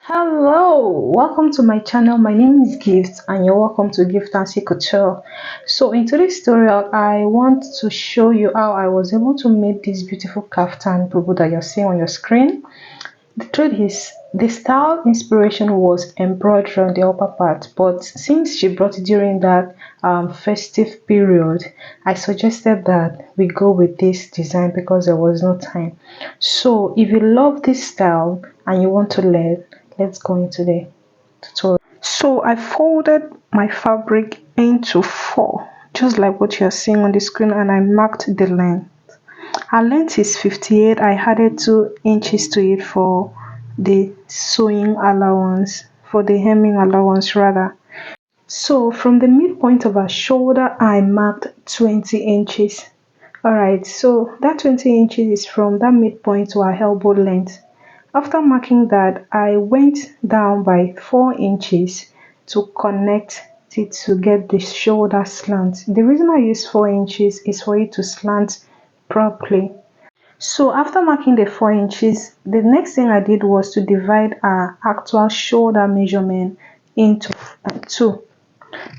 Hello, welcome to my channel. My name is Gift and you're welcome to Gift and Couture. So in today's tutorial, I want to show you how I was able to make this beautiful kaftan bubu that you're seeing on your screen. The truth is, the style inspiration was embroidery on the upper part, but since she brought it during that festive period, I suggested that we go with this design because there was no time. So if you love this style and you want to learn, let's go into the tutorial. So I folded my fabric into four, just like what you're seeing on the screen, and I marked the length. Our length is 58. I added 2 inches to it for the sewing allowance, for the hemming allowance rather. So from the midpoint of our shoulder, I marked 20 inches. Alright, so that 20 inches is from that midpoint to our elbow length. After marking that, I went down by 4 inches to connect it to get the shoulder slant. The reason I use 4 inches is for it to slant properly. So after marking the 4 inches, the next thing I did was to divide our actual shoulder measurement into two.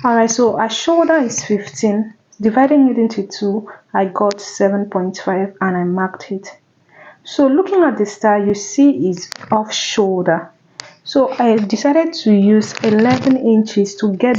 Alright, so our shoulder is 15. Dividing it into two, I got 7.5 and I marked it. So looking at the style, you see is off shoulder. So I decided to use 11 inches to get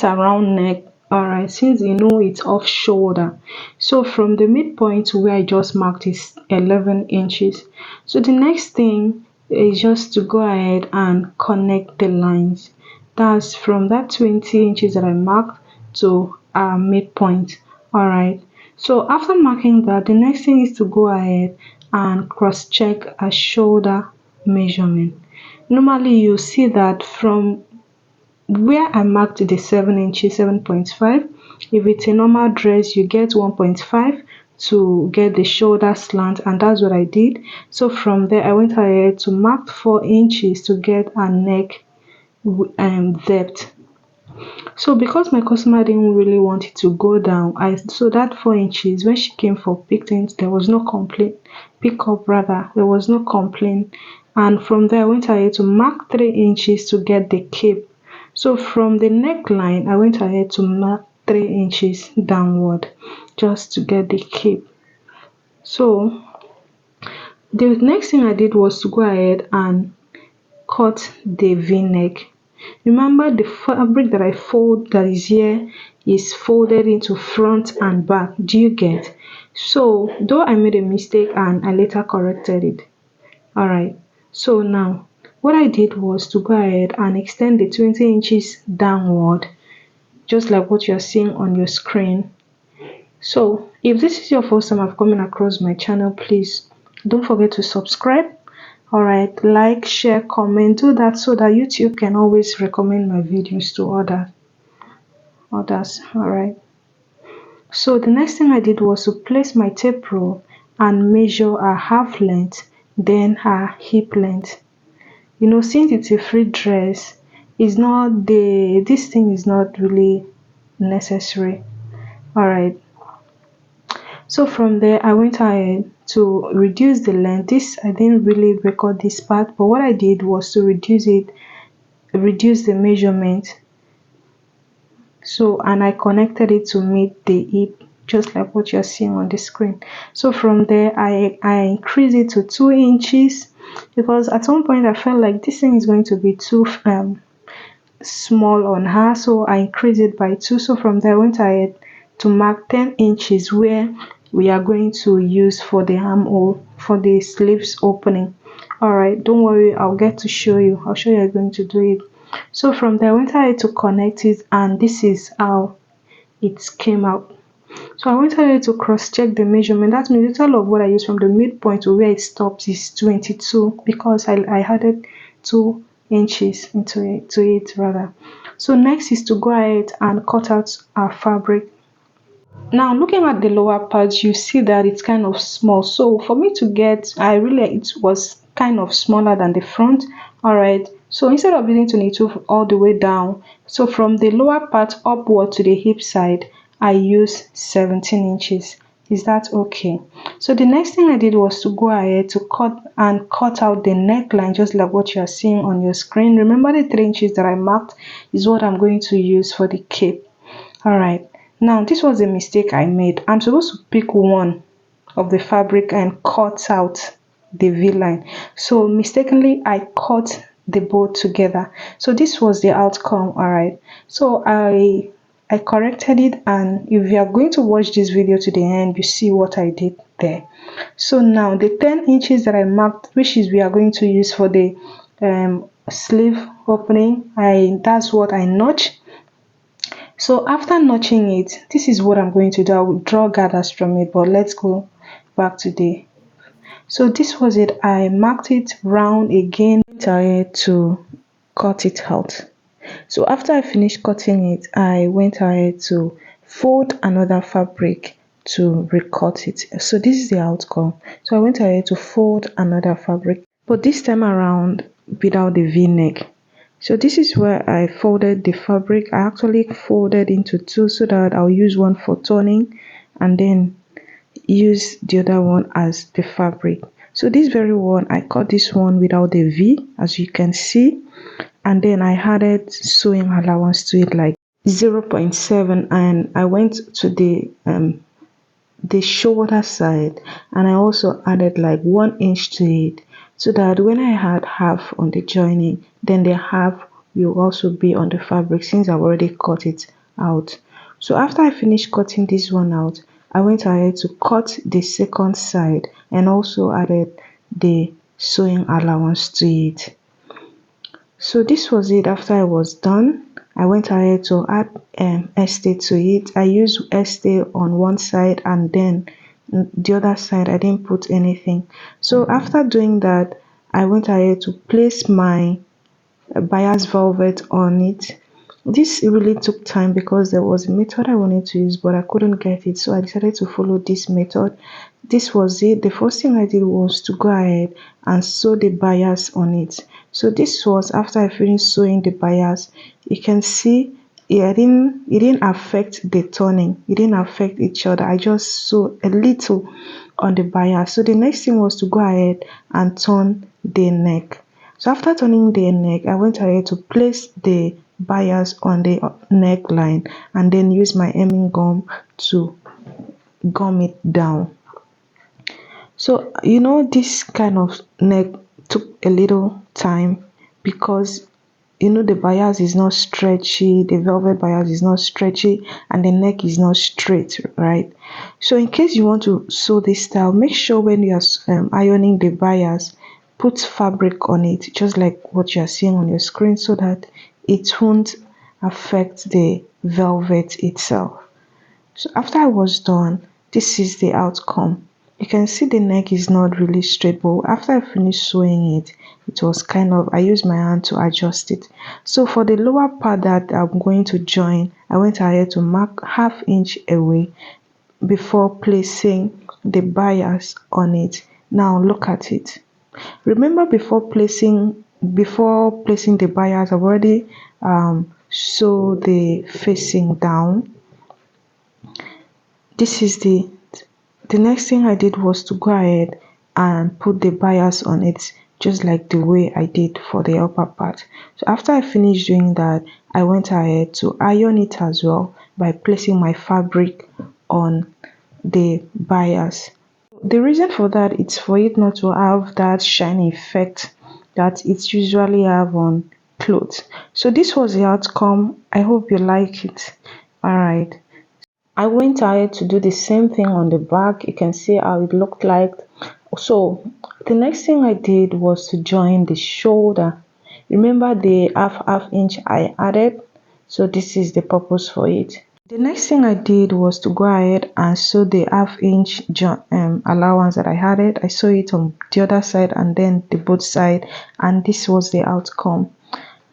around neck. Alright, since you know it's off shoulder, so from the midpoint to where I just marked is 11 inches. So the next thing is just to go ahead and connect the lines. That's from that 20 inches that I marked to our midpoint. Alright, so after marking that, the next thing is to go ahead and cross check a shoulder measurement. Normally you see that from where I marked the 7 inches, 7.5, if it's a normal dress you get 1.5 to get the shoulder slant, and that's what I did. So from there I went ahead to mark 4 inches to get a neck depth. So because my customer didn't really want it to go down, so that 4 inches, when she came for picking, there was no complaint. There was no complaint. And from there I went ahead to mark 3 inches to get the cape. So from the neckline I went ahead to mark 3 inches downward just to get the cape. So the next thing I did was to go ahead and cut the v-neck. Remember, the fabric that I fold that is here is folded into front and back. Do you get? So though I made a mistake and I later corrected it. Alright, so now what I did was to go ahead and extend the 20 inches downward, just like what you're seeing on your screen. So if this is your first time of coming across my channel, please don't forget to subscribe. Alright, like, share, comment, do that so that YouTube can always recommend my videos to others. Alright, so the next thing I did was to place my tape rule and measure her half length, then her hip length. You know, since it's a free dress, this thing is not really necessary. Alright, so from there I went ahead to reduce the length. I didn't really record this part, but what I did was to reduce the measurement. So, and I connected it to meet the hip, just like what you're seeing on the screen. So from there I increased it to 2 inches because at some point I felt like this thing is going to be too small on her, so I increased it by 2. So from there I went ahead to mark 10 inches where we are going to use for the armhole, for the sleeves opening. Alright, don't worry, I'll get to show you. I'll show you how you're going to do it. So from there I went ahead to connect it, and this is how it came out. So I went ahead to cross check the measurement. That means the total of what I use from the midpoint to where it stops is 22 because I added 2 inches into it rather. So next is to go ahead and cut out our fabric. Now looking at the lower part, you see that it's kind of small. So for me to get, it was kind of smaller than the front. Alright, so instead of using 22 all the way down, so from the lower part upward to the hip side, I use 17 inches. Is that okay? So the next thing I did was to go ahead to cut out the neckline, just like what you are seeing on your screen. Remember, the 3 inches that I marked is what I'm going to use for the cape. All right, now this was a mistake I made. I'm supposed to pick one of the fabric and cut out the V-line, so mistakenly I cut the both together. So this was the outcome. All right, so I corrected it, and if you are going to watch this video to the end, you see what I did there. So now the 10 inches that I marked, which is we are going to use for the sleeve opening, that's what I notched. So after notching it, this is what I'm going to do. I will draw gathers from it, but let's go back to the. So this was it. I marked it round again, tired to cut it out. So after I finished cutting it, I went ahead to fold another fabric to recut it. So this is the outcome. So I went ahead to fold another fabric, but this time around without the V-neck. So this is where I folded the fabric. I actually folded into two so that I'll use one for turning and then use the other one as the fabric. So this very one, I cut this one without the V, as you can see, and then I added sewing allowance to it, like 0.7, and I went to the shoulder side, and I also added like 1 inch to it, so that when I had half on the joining, then the half will also be on the fabric, since I've already cut it out. So after I finished cutting this one out, I went ahead to cut the second side and also added the sewing allowance to it. So this was it. After I was done, I went ahead to add estee to it. I used estee on one side, and then the other side I didn't put anything. So after doing that, I went ahead to place my bias velvet on it. This really took time because there was a method I wanted to use, but I couldn't get it, so I decided to follow this method. This was it. The first thing I did was to go ahead and sew the bias on it. So this was after I finished sewing the bias. You can see it didn't affect the turning, it didn't affect each other. I just sewed a little on the bias. So the next thing was to go ahead and turn the neck. So after turning the neck, I went ahead to place the bias on the neckline and then use my hemming gum to gum it down. So this kind of neck took a little time because the bias is not stretchy, the velvet bias is not stretchy, and the neck is not straight, right? So in case you want to sew this style, make sure when you are ironing the bias, put fabric on it, just like what you are seeing on your screen, so that it won't affect the velvet itself. So after I was done, this is the outcome. You can see the neck is not really straight, but after I finished sewing it, it was kind of, I used my hand to adjust it. So for the lower part that I'm going to join, I went ahead to mark 1/2 inch away before placing the bias on it. Now look at it. Remember, before placing the bias, I've already sewed the facing down. This is the next thing I did was to go ahead and put the bias on it, just like the way I did for the upper part. So after I finished doing that, I went ahead to iron it as well by placing my fabric on the bias. The reason for that is for it not to have that shiny effect that it usually have on clothes. So this was the outcome. I hope you like it. All right, I went ahead to do the same thing on the back. You can see how it looked like. So the next thing I did was to join the shoulder. Remember the half inch I added? So this is the purpose for it. The next thing I did was to go ahead and sew the 1/2 inch allowance that I added. I sew it on the other side and then the both side, and this was the outcome.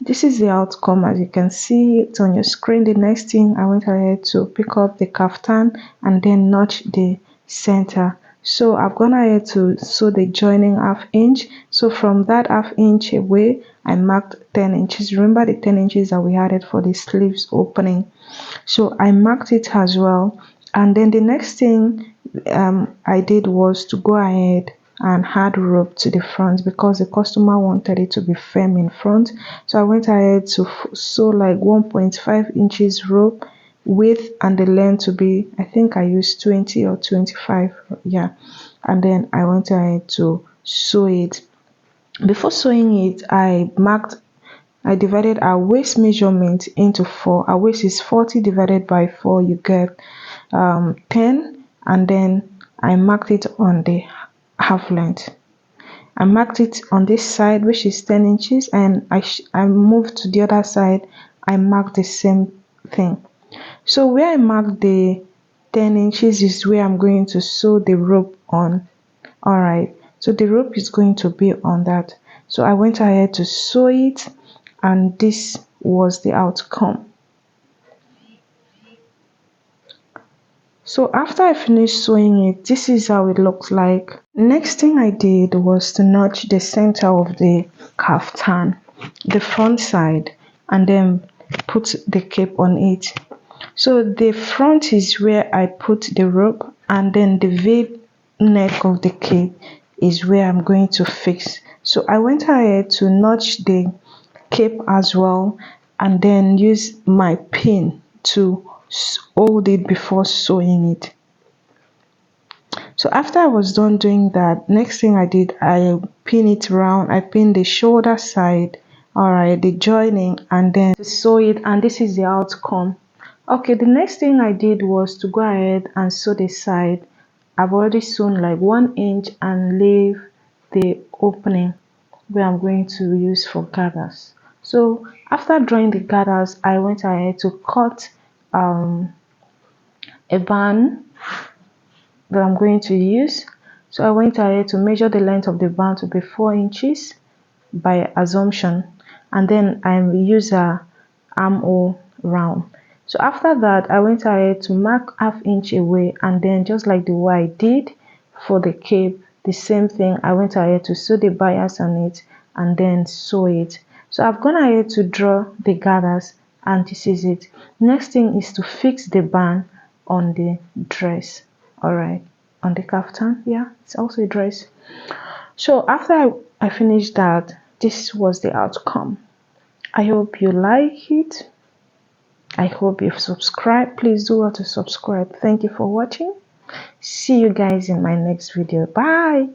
This is the outcome, as you can see it on your screen. The next thing, I went ahead to pick up the kaftan and then notch the center. So I've gone ahead to sew the joining 1/2 inch. So from that 1/2 inch away, I marked 10 inches. Remember the 10 inches that we added for the sleeves opening. So I marked it as well. And then the next thing, I did was to go ahead and add rope to the front because the customer wanted it to be firm in front. So I went ahead to sew like 1.5 inches rope width, and the length to be, I think I used 20 or 25, yeah. And then I went ahead to sew it. Before sewing it, I divided our waist measurement into 4. Our waist is 40 divided by 4, you get 10. And then I marked it on the half length. I marked it on this side, which is 10 inches, and I moved to the other side. I marked the same thing. So where I marked the 10 inches is where I'm going to sew the rope on. Alright, so the rope is going to be on that. So I went ahead to sew it, and this was the outcome. So after I finished sewing it, this is how it looks like. Next thing I did was to notch the center of the kaftan, the front side, and then put the cape on it. So the front is where I put the rope, and then the V neck of the cape is where I'm going to fix. So I went ahead to notch the cape as well, and then use my pin to hold it before sewing it. So after I was done doing that, next thing I did, I pin it round. I pin the shoulder side, alright, the joining, and then to sew it, and this is the outcome. Okay, the next thing I did was to go ahead and sew the side. I've already sewn like 1 inch and leave the opening where I'm going to use for gathers. So after drawing the gathers, I went ahead to cut a band that I'm going to use. So I went ahead to measure the length of the band to be 4 inches by assumption, and then I use a armhole round. So after that, I went ahead to mark ½ inch away, and then just like the way I did for the cape, the same thing, I went ahead to sew the bias on it and then sew it. So I've gone ahead to draw the gathers, and this is it. Next thing is to fix the band on the dress. Alright, on the kaftan, yeah, it's also a dress. So after I finished that, this was the outcome. I hope you like it. I hope you've subscribed. Please do well to subscribe. Thank you for watching. See you guys in my next video. Bye.